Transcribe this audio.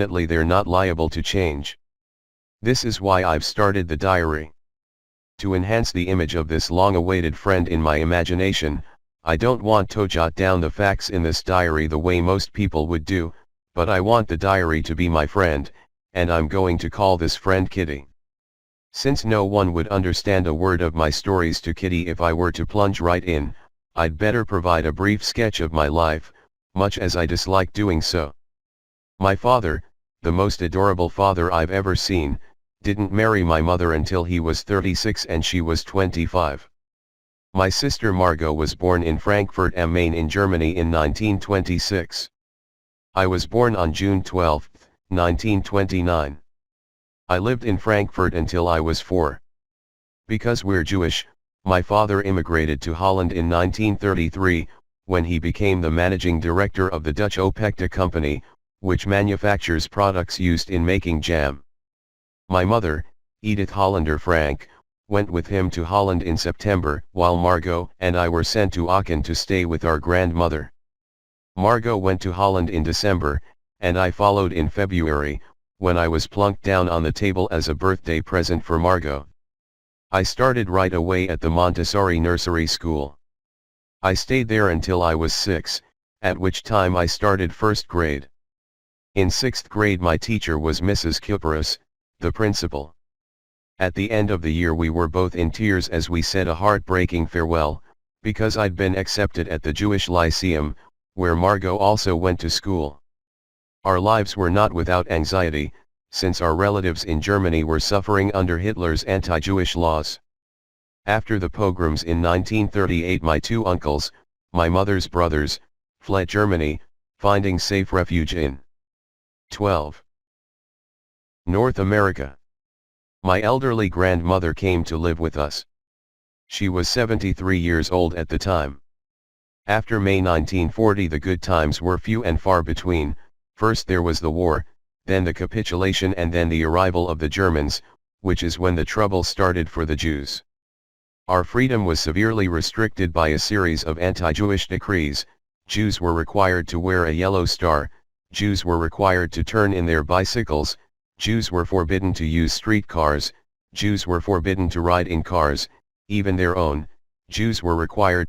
unfortunately they're not liable to change. This is why I've started the diary. To enhance the image of this long-awaited friend in my imagination, I don't want to jot down the facts in this diary the way most people would do, but I want the diary to be my friend, and I'm going to call this friend Kitty. Since no one would understand a word of my stories to Kitty if I were to plunge right in, I'd better provide a brief sketch of my life, much as I dislike doing so. My father, the most adorable father I've ever seen, didn't marry my mother until he was 36 and she was 25. My sister Margot was born in Frankfurt am Main in Germany in 1926. I was born on June 12, 1929. I lived in Frankfurt until I was 4. Because we're Jewish, my father immigrated to Holland in 1933, when he became the managing director of the Dutch Opekta company, which manufactures products used in making jam. My mother, Edith Hollander Frank, went with him to Holland in September, while Margot and I were sent to Aachen to stay with our grandmother. Margot went to Holland in December, and I followed in February, when I was plunked down on the table as a birthday present for Margot. I started right away at the Montessori nursery school. I stayed there until I was 6, at which time I started first grade. In 6th grade my teacher was Mrs. Kuperus, the principal. At the end of the year we were both in tears as we said a heartbreaking farewell, because I'd been accepted at the Jewish Lyceum, where Margot also went to school. Our lives were not without anxiety, since our relatives in Germany were suffering under Hitler's anti-Jewish laws. After the pogroms in 1938 my 2 uncles, my mother's brothers, fled Germany, finding safe refuge in 12. North America. My elderly grandmother came to live with us. She was 73 years old at the time. After May 1940 the good times were few and far between. First there was the war, then the capitulation and then the arrival of the Germans, which is when the trouble started for the Jews. Our freedom was severely restricted by a series of anti-Jewish decrees. Jews were required to wear a yellow star, Jews were required to turn in their bicycles, Jews were forbidden to use streetcars, Jews were forbidden to ride in cars, even their own. Jews were required